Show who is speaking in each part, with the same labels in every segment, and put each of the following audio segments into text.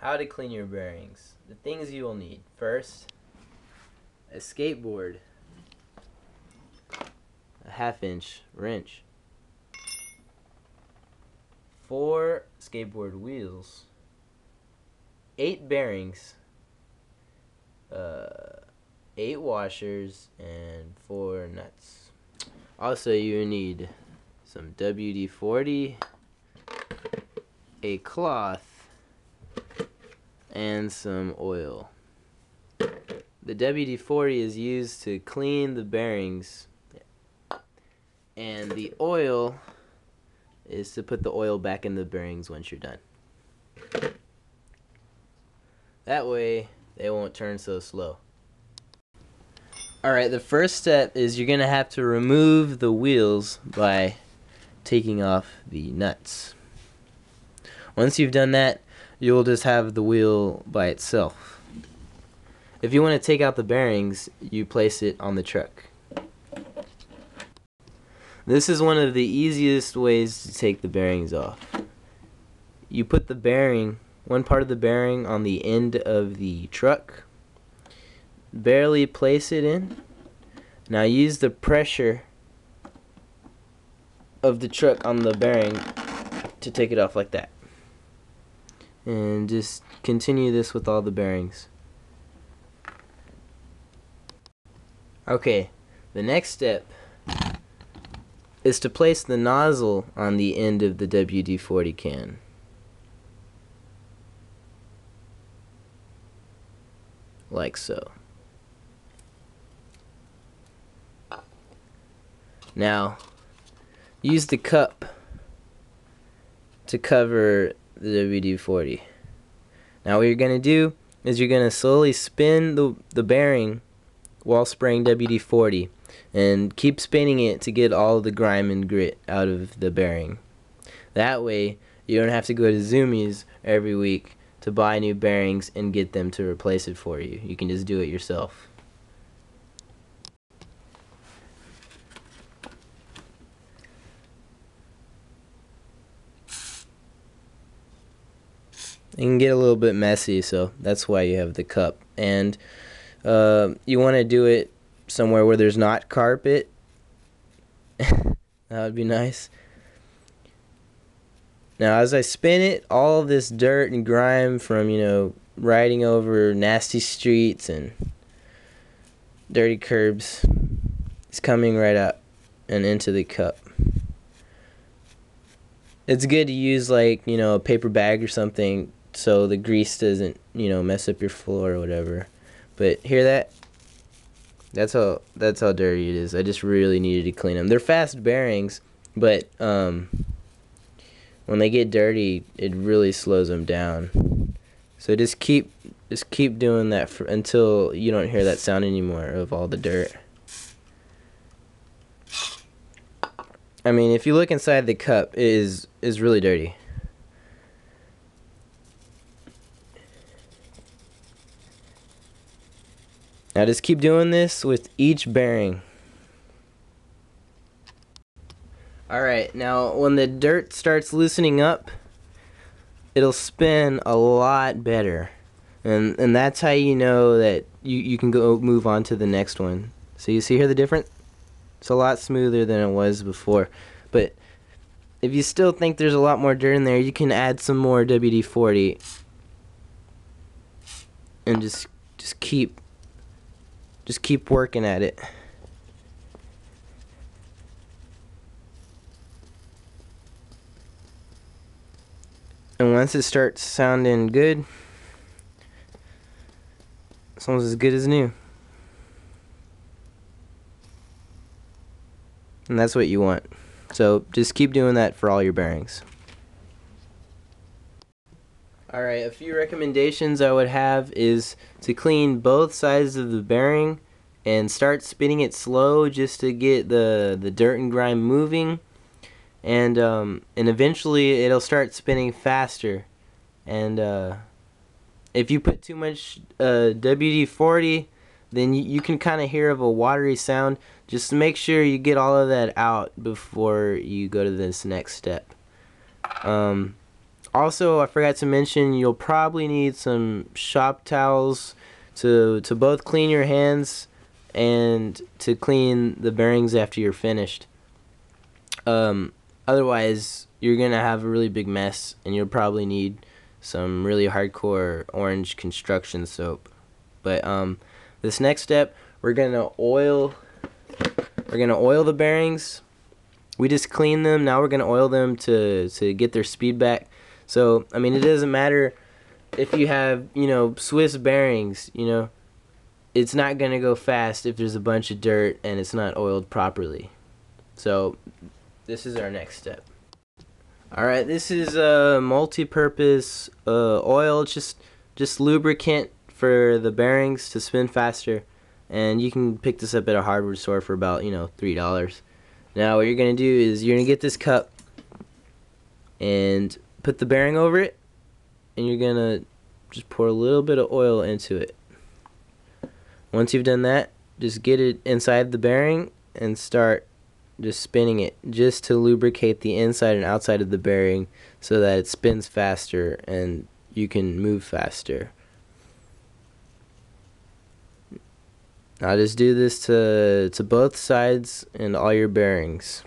Speaker 1: how to clean your bearings. The things you will need. First, a skateboard, a 1/2-inch wrench, 4 skateboard wheels, 8 bearings, 8 washers, and 4 nuts. Also, you need some WD-40, a cloth, and some oil. The WD-40 is used to clean the bearings, and the oil is to put the oil back in the bearings once you're done. That way they won't turn so slow. Alright, the first step is you're going to have to remove the wheels by taking off the nuts. Once you've done that, you'll just have the wheel by itself. If you want to take out the bearings, you place it on the truck. This is one of the easiest ways to take the bearings off. You put the bearing, one part of the bearing, on the end of the truck. Barely place it in. Now use the pressure of the truck on the bearing to take it off like that. And just continue this with all the bearings. Okay, the next step is to place the nozzle on the end of the WD-40 can. Like so. Now, use the cup to cover the WD-40. Now what you're going to do is you're going to slowly spin the bearing while spraying WD-40, and keep spinning it to get all the grime and grit out of the bearing. That way you don't have to go to Zoomies every week to buy new bearings and get them to replace it for you. You can just do it yourself. It can get a little bit messy, so that's why you have the cup. And you want to do it somewhere where there's not carpet. That would be nice. Now as I spin it, all of this dirt and grime from, riding over nasty streets and dirty curbs is coming right out and into the cup. It's good to use a paper bag or something so the grease doesn't, mess up your floor or whatever. But hear that? That's how dirty it is. I just really needed to clean them. They're fast bearings, but when they get dirty, it really slows them down. So just keep doing that until you don't hear that sound anymore of all the dirt. I mean, if you look inside the cup, it is really dirty. Now just keep doing this with each bearing. Alright, now when the dirt starts loosening up, it'll spin a lot better. And that's how you know that you can go move on to the next one. So you see here the difference? It's a lot smoother than it was before. But if you still think there's a lot more dirt in there, you can add some more WD-40 and just keep working at it. And once it starts sounding good, it's almost as good as new. And that's what you want. So just keep doing that for all your bearings. Alright, a few recommendations I would have is to clean both sides of the bearing and start spinning it slow just to get the dirt and grime moving, and eventually it'll start spinning faster. And if you put too much WD-40, then you can kind of hear of a watery sound. Just make sure you get all of that out before you go to this next step. Also, I forgot to mention, you'll probably need some shop towels to both clean your hands and to clean the bearings after you're finished. Otherwise, you're gonna have a really big mess, and you'll probably need some really hardcore orange construction soap. But this next step, we're gonna oil the bearings. We just cleaned them. Now we're gonna oil them to get their speed back. So I mean, it doesn't matter if you have, you know, Swiss bearings. You know, it's not gonna go fast if there's a bunch of dirt and it's not oiled properly. So this is our next step. Alright, this is a multi-purpose oil. It's just lubricant for the bearings to spin faster, and you can pick this up at a hardware store for about, you know, $3. Now what you're gonna do is you're gonna get this cup and put the bearing over it, and you're gonna just pour a little bit of oil into it. Once you've done that, just get it inside the bearing and start just spinning it, just to lubricate the inside and outside of the bearing so that it spins faster and you can move faster. Now just do this to both sides and all your bearings.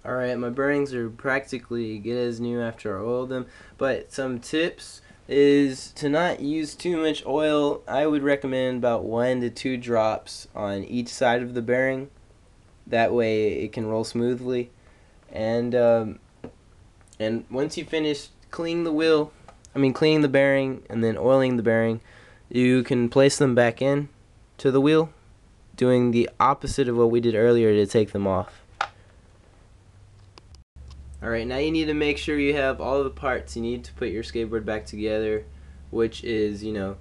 Speaker 1: Alright, my bearings are practically good as new after I oiled them, but some tips is to not use too much oil. I would recommend about 1 to 2 drops on each side of the bearing. That way it can roll smoothly. And once you finish cleaning the bearing and then oiling the bearing, you can place them back in to the wheel, doing the opposite of what we did earlier to take them off. Alright, now you need to make sure you have all the parts you need to put your skateboard back together, which is, you know,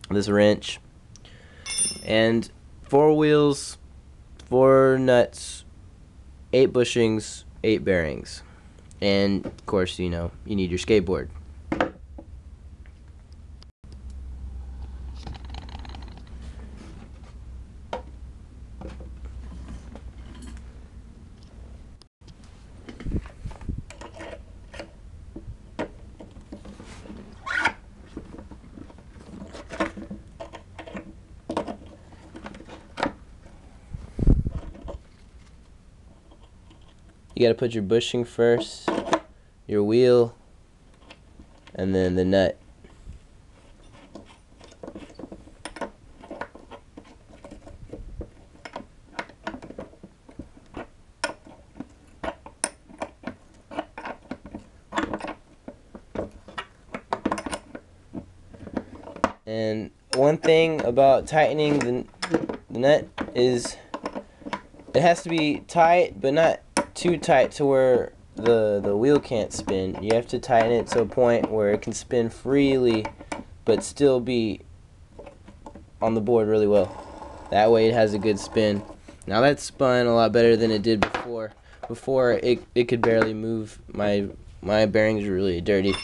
Speaker 1: this wrench, and 4 wheels, 4 nuts, 8 bushings, 8 bearings, and of course, you know, you need your skateboard. You gotta put your bushing first, your wheel, and then the nut. And one thing about tightening the nut is it has to be tight, but not too tight to where the wheel can't spin. You have to tighten it to a point where it can spin freely but still be on the board really well. That way it has a good spin. Now that spun a lot better than it did before. Before it could barely move. My bearings were really dirty.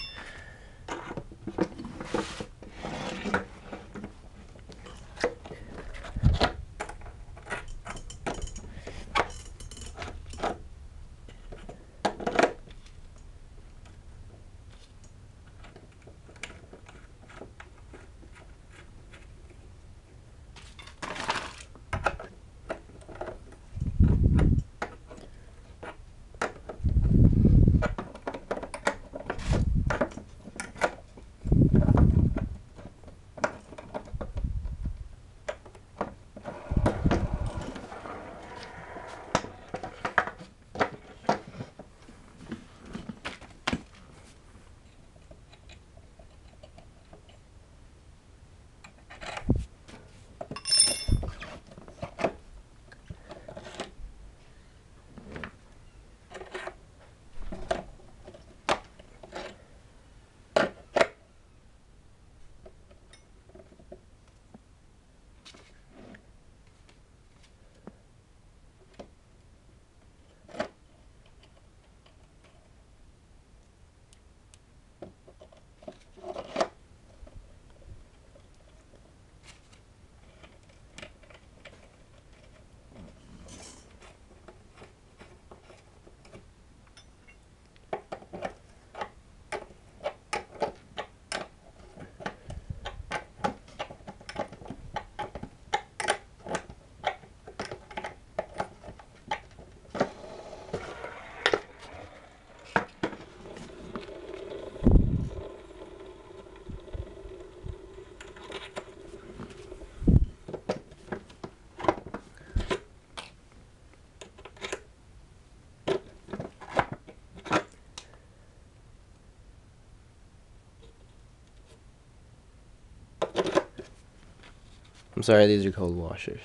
Speaker 1: sorry, these are cold washers.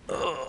Speaker 1: Ugh.